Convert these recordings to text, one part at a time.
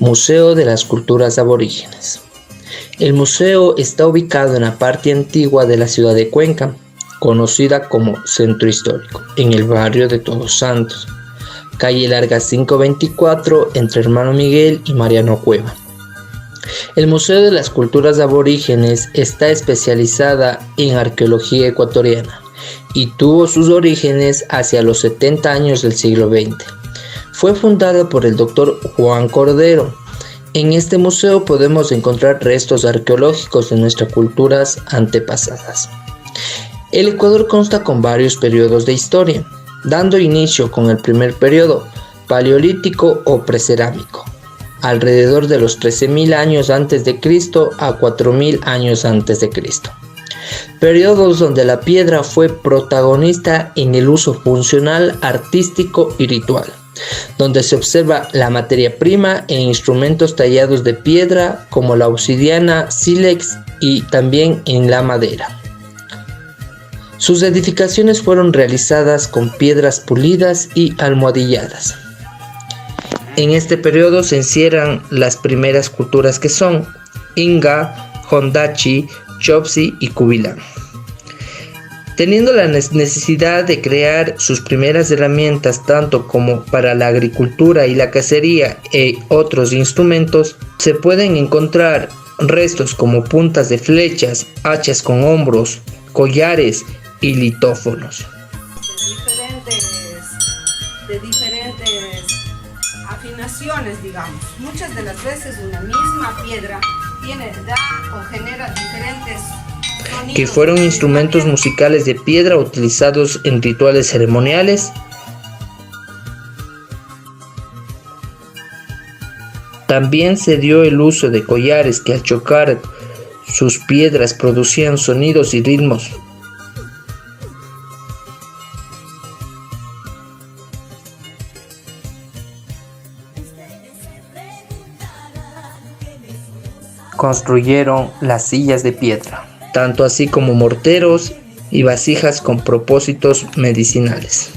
Museo de las Culturas Aborígenes. El museo está ubicado en la parte antigua de la ciudad de Cuenca, conocida como Centro Histórico, en el barrio de Todos Santos, calle Larga 524, entre Hermano Miguel y Mariano Cueva. El Museo de las Culturas Aborígenes está especializada en arqueología ecuatoriana y tuvo sus orígenes hacia los 70 años del siglo XX. Fue fundada por el Dr. Juan Cordero. En este museo podemos encontrar restos arqueológicos de nuestras culturas antepasadas. El Ecuador consta con varios periodos de historia, dando inicio con el primer periodo, paleolítico o precerámico, alrededor de los 13.000 años antes de Cristo a 4.000 años antes de Cristo. Periodos donde la piedra fue protagonista en el uso funcional, artístico y ritual, donde se observa la materia prima en instrumentos tallados de piedra como la obsidiana, sílex y también en la madera. Sus edificaciones fueron realizadas con piedras pulidas y almohadilladas. En este periodo se encierran las primeras culturas que son Inga, Hondachi, Chopsi y Kubilán. Teniendo la necesidad de crear sus primeras herramientas tanto como para la agricultura y la cacería e otros instrumentos, se pueden encontrar restos como puntas de flechas, hachas con hombros, collares y litófonos. De diferentes afinaciones, digamos. Muchas de las veces una misma piedra da o genera diferentes sonidos, que fueron instrumentos musicales de piedra utilizados en rituales ceremoniales. También se dio el uso de collares que al chocar sus piedras producían sonidos y ritmos. Construyeron las sillas de piedra, tanto así como morteros y vasijas con propósitos medicinales.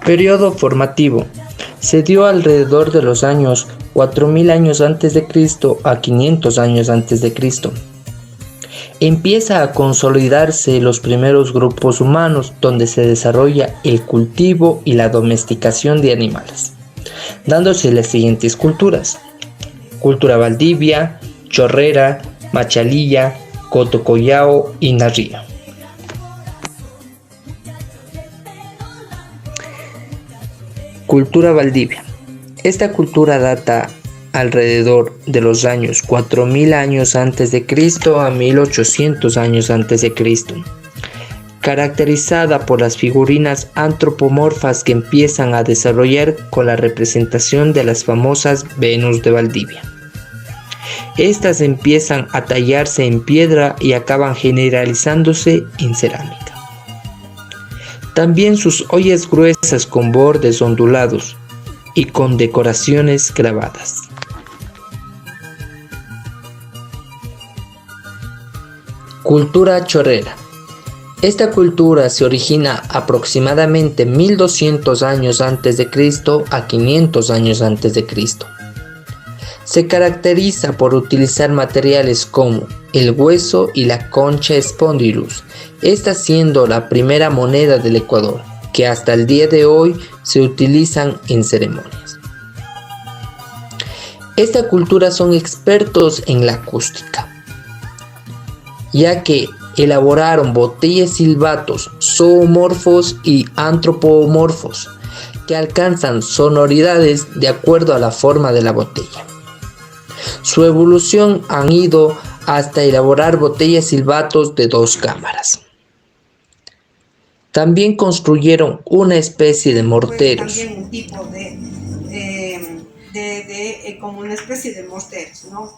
Periodo formativo. Se dio alrededor de los años 4.000 años antes de Cristo a 500 años antes de Cristo. Empieza a consolidarse los primeros grupos humanos donde se desarrolla el cultivo y la domesticación de animales, dándose las siguientes culturas: cultura Valdivia, Chorrera, Machalilla, Cotocollao y Narría. Cultura Valdivia. Esta cultura data alrededor de los años 4.000 años antes de Cristo a 1.800 años antes de Cristo. Caracterizada por las figurinas antropomorfas que empiezan a desarrollar con la representación de las famosas Venus de Valdivia. Estas empiezan a tallarse en piedra y acaban generalizándose en cerámica. También sus ollas gruesas con bordes ondulados y con decoraciones grabadas. Cultura chorrera. Esta cultura se origina aproximadamente 1.200 años antes de Cristo a 500 años antes de Cristo. Se caracteriza por utilizar materiales como el hueso y la concha Spondylus, esta siendo la primera moneda del Ecuador, que hasta el día de hoy se utilizan en ceremonias. Esta cultura son expertos en la acústica, ya que elaboraron botellas silbatos zoomorfos y antropomorfos que alcanzan sonoridades de acuerdo a la forma de la botella. Su evolución han ido hasta elaborar botellas silbatos de 2 cámaras. También construyeron una especie de morteros. También un tipo como una especie de morteros, ¿no?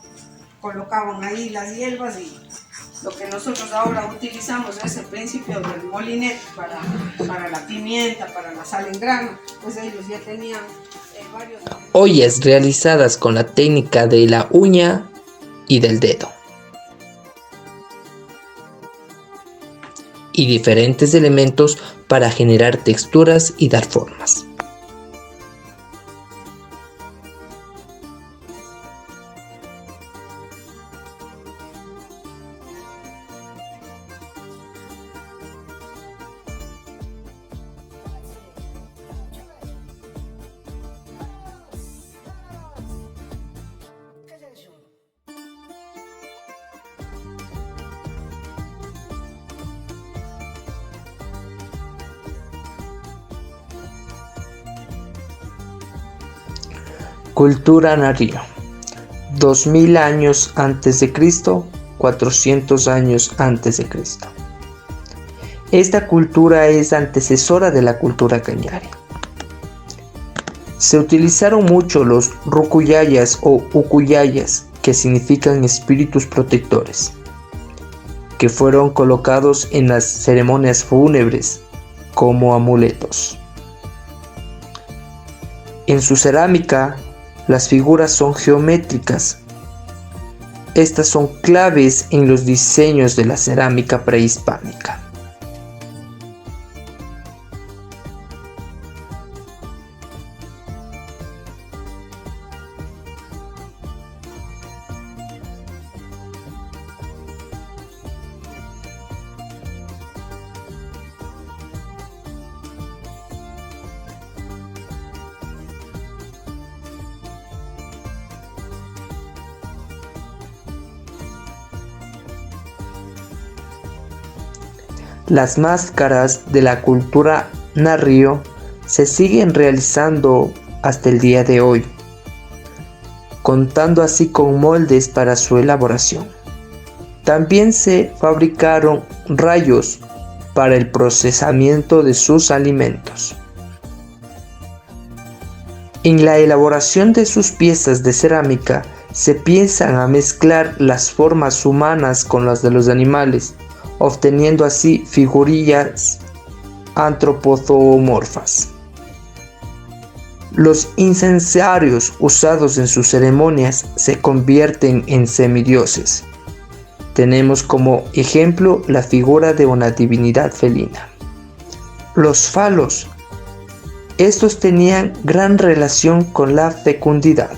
Colocaban ahí las hierbas y lo que nosotros ahora utilizamos es el principio del molinete para la pimienta, para la sal en grano, pues ellos ya tenían varios ollas realizadas con la técnica de la uña y del dedo, y diferentes elementos para generar texturas y dar formas. Cultura narío. 2000 años antes de Cristo, 400 años antes de Cristo. Esta cultura es antecesora de la cultura cañari. Se utilizaron mucho los rukuyayas o ukuyayas, que significan espíritus protectores, que fueron colocados en las ceremonias fúnebres como amuletos. En su cerámica, las figuras son geométricas. Estas son claves en los diseños de la cerámica prehispánica. Las máscaras de la cultura narío se siguen realizando hasta el día de hoy, contando así con moldes para su elaboración. También se fabricaron rayos para el procesamiento de sus alimentos. En la elaboración de sus piezas de cerámica se piensan a mezclar las formas humanas con las de los animales, obteniendo así figurillas antropomorfas. Los incensarios usados en sus ceremonias se convierten en semidioses. Tenemos como ejemplo la figura de una divinidad felina. Los falos. Estos tenían gran relación con la fecundidad.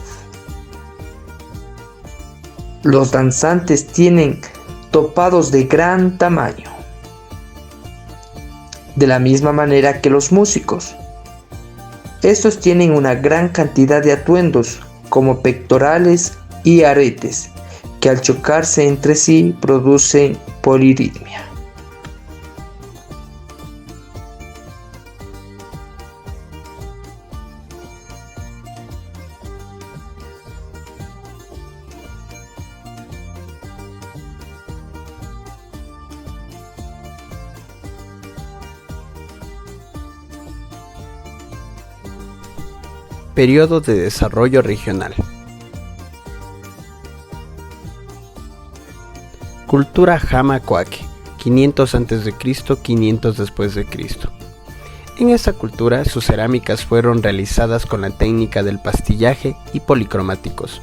Los danzantes tienen topados de gran tamaño, de la misma manera que los músicos. Estos tienen una gran cantidad de atuendos, como pectorales y aretes, que al chocarse entre sí producen polirritmia. Periodo de desarrollo regional. Cultura Jama-Coaque, 500 a.C., 500 después de Cristo. En esta cultura, sus cerámicas fueron realizadas con la técnica del pastillaje y policromáticos.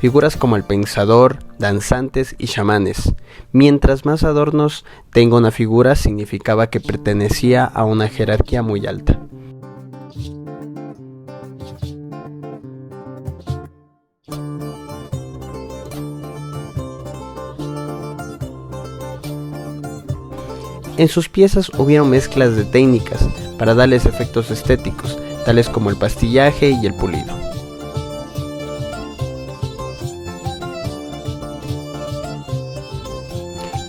Figuras como el pensador, danzantes y chamanes. Mientras más adornos tenga una figura, significaba que pertenecía a una jerarquía muy alta. En sus piezas hubieron mezclas de técnicas para darles efectos estéticos, tales como el pastillaje y el pulido.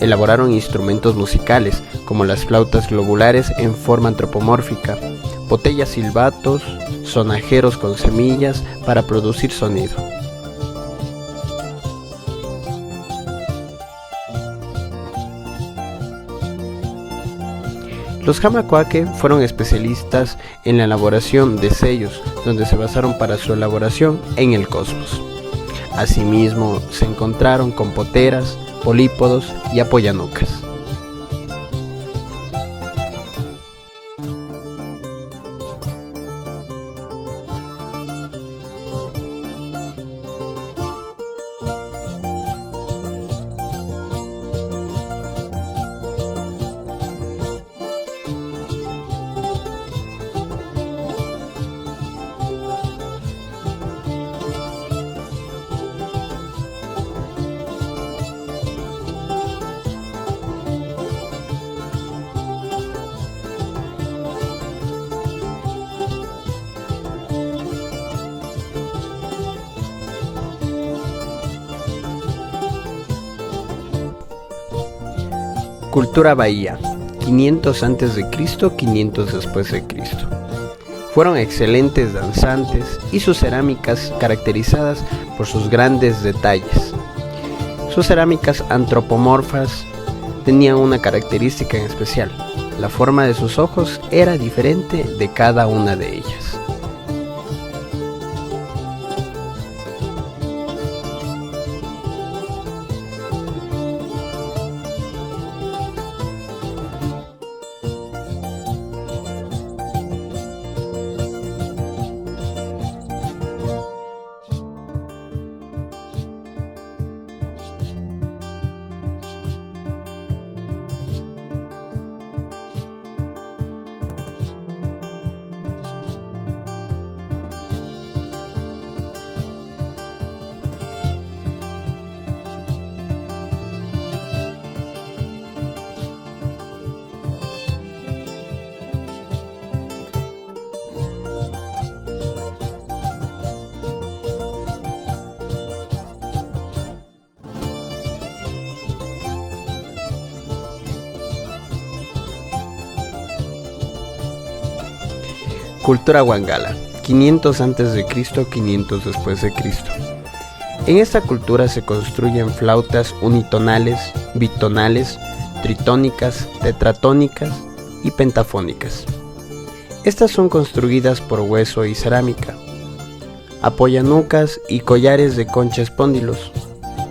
Elaboraron instrumentos musicales, como las flautas globulares en forma antropomórfica, botellas silbatos, sonajeros con semillas para producir sonido. Los Jama-Coaque fueron especialistas en la elaboración de sellos, donde se basaron para su elaboración en el cosmos. Asimismo, se encontraron con poteras, polípodos y apoyanucas. Cultura Bahía, 500 a.C., 500 después de Cristo. Fueron excelentes danzantes y sus cerámicas caracterizadas por sus grandes detalles. Sus cerámicas antropomorfas tenían una característica en especial: la forma de sus ojos era diferente de cada una de ellas. Cultura Wangala, 500 a.C., 500 después de Cristo. En esta cultura se construyen flautas unitonales, bitonales, tritónicas, tetratónicas y pentafónicas. Estas son construidas por hueso y cerámica, apoyanucas y collares de concha espóndilos,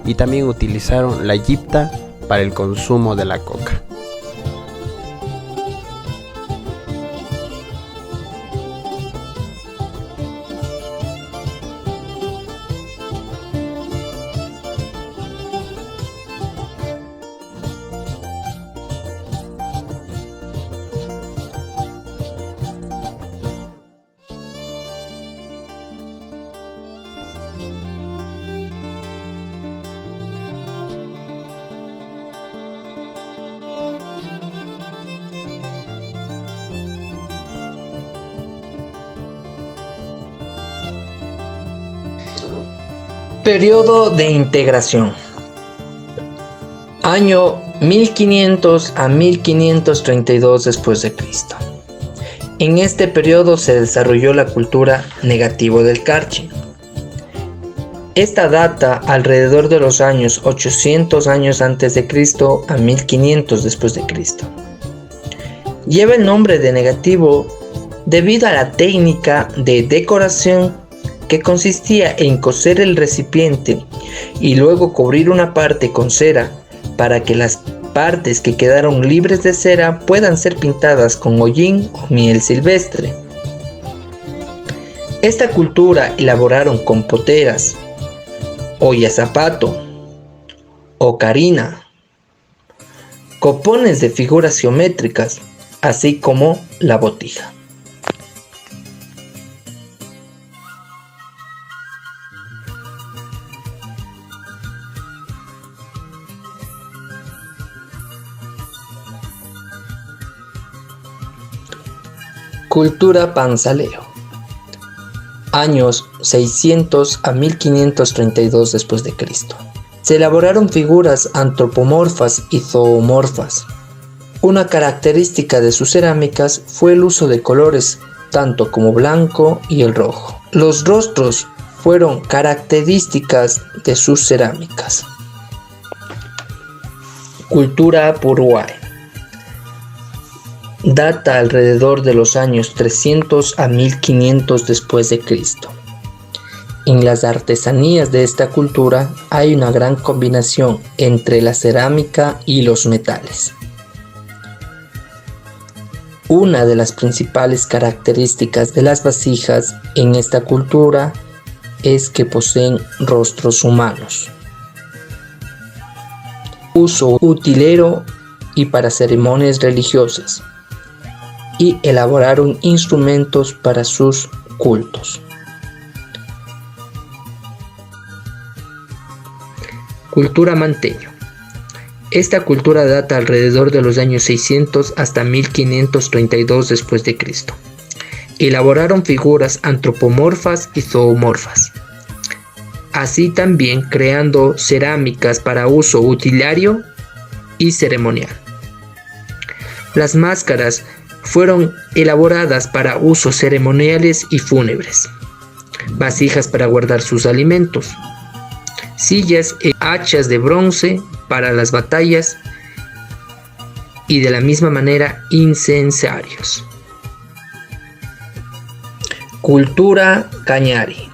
y también utilizaron la yipta para el consumo de la coca. Periodo de integración. Año 1500 a 1532 después de Cristo. En este periodo se desarrolló la cultura negativo del Carchi. Esta data alrededor de los años 800 años antes de Cristo a 1500 después de Cristo. Lleva el nombre de negativo debido a la técnica de decoración que consistía en coser el recipiente y luego cubrir una parte con cera para que las partes que quedaron libres de cera puedan ser pintadas con hollín o miel silvestre. Esta cultura elaboraron compoteras, olla zapato, ocarina, copones de figuras geométricas, así como la botija. Cultura Panzaleo. Años 600 a 1532 después de Cristo. Se elaboraron figuras antropomorfas y zoomorfas. Una característica de sus cerámicas fue el uso de colores, tanto como blanco y el rojo. Los rostros fueron características de sus cerámicas. Cultura Puruay. Data alrededor de los años 300 a 1500 después de Cristo. En las artesanías de esta cultura hay una gran combinación entre la cerámica y los metales. Una de las principales características de las vasijas en esta cultura es que poseen rostros humanos. Uso utilero y para ceremonias religiosas, y elaboraron instrumentos para sus cultos. Cultura Manteño. Esta cultura data alrededor de los años 600 hasta 1532 después de Cristo. Elaboraron figuras antropomorfas y zoomorfas, así también creando cerámicas para uso utilario y ceremonial. Las máscaras fueron elaboradas para usos ceremoniales y fúnebres, vasijas para guardar sus alimentos, sillas y hachas de bronce para las batallas y de la misma manera incensarios. Cultura Cañari.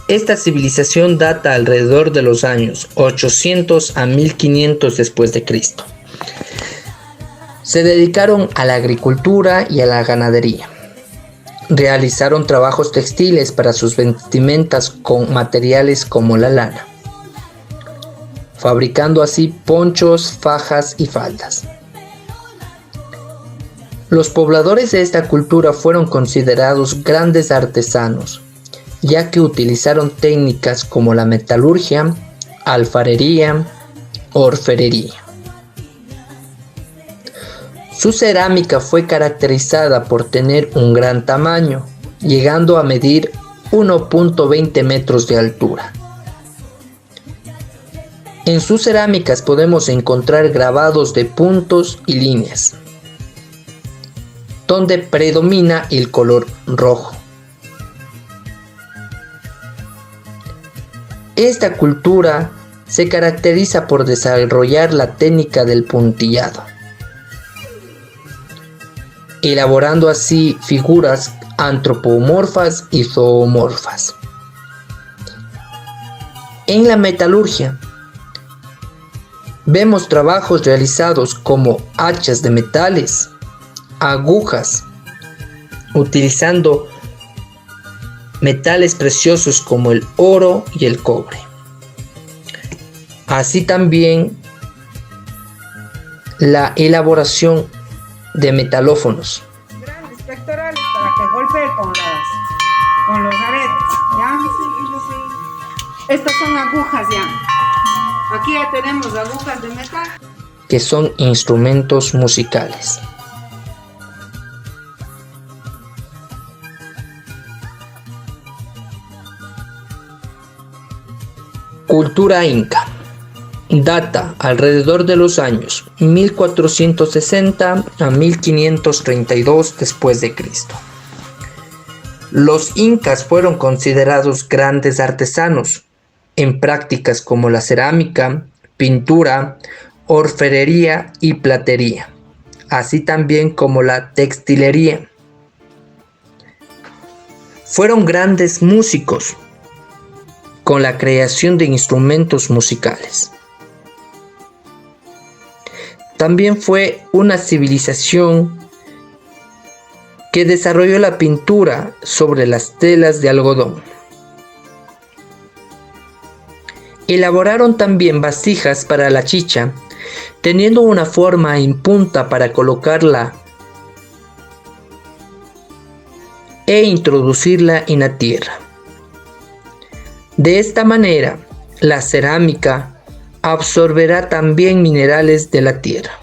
Esta civilización data alrededor de los años 800 a 1500 después de Cristo. Se dedicaron a la agricultura y a la ganadería. Realizaron trabajos textiles para sus vestimentas con materiales como la lana, fabricando así ponchos, fajas y faldas. Los pobladores de esta cultura fueron considerados grandes artesanos, ya que utilizaron técnicas como la metalurgia, alfarería, orfebrería. Su cerámica fue caracterizada por tener un gran tamaño, llegando a medir 1.20 metros de altura. En sus cerámicas podemos encontrar grabados de puntos y líneas, donde predomina el color rojo. Esta cultura se caracteriza por desarrollar la técnica del puntillado, elaborando así figuras antropomorfas y zoomorfas. En la metalurgia, vemos trabajos realizados como hachas de metales, agujas, utilizando metales preciosos como el oro y el cobre. Así también la elaboración de metalófonos. Grandes pectorales para que golpee con los aretes, ¿ya? Estas son agujas, ya. Aquí ya tenemos agujas de metal, que son instrumentos musicales. Cultura inca. Data alrededor de los años 1460 a 1532 después de Cristo. Los incas fueron considerados grandes artesanos en prácticas como la cerámica, pintura, orfebrería y platería, así también como la textilería. Fueron grandes músicos con la creación de instrumentos musicales. También fue una civilización que desarrolló la pintura sobre las telas de algodón. Elaboraron también vasijas para la chicha, teniendo una forma en punta para colocarla e introducirla en la tierra. De esta manera, la cerámica absorberá también minerales de la tierra.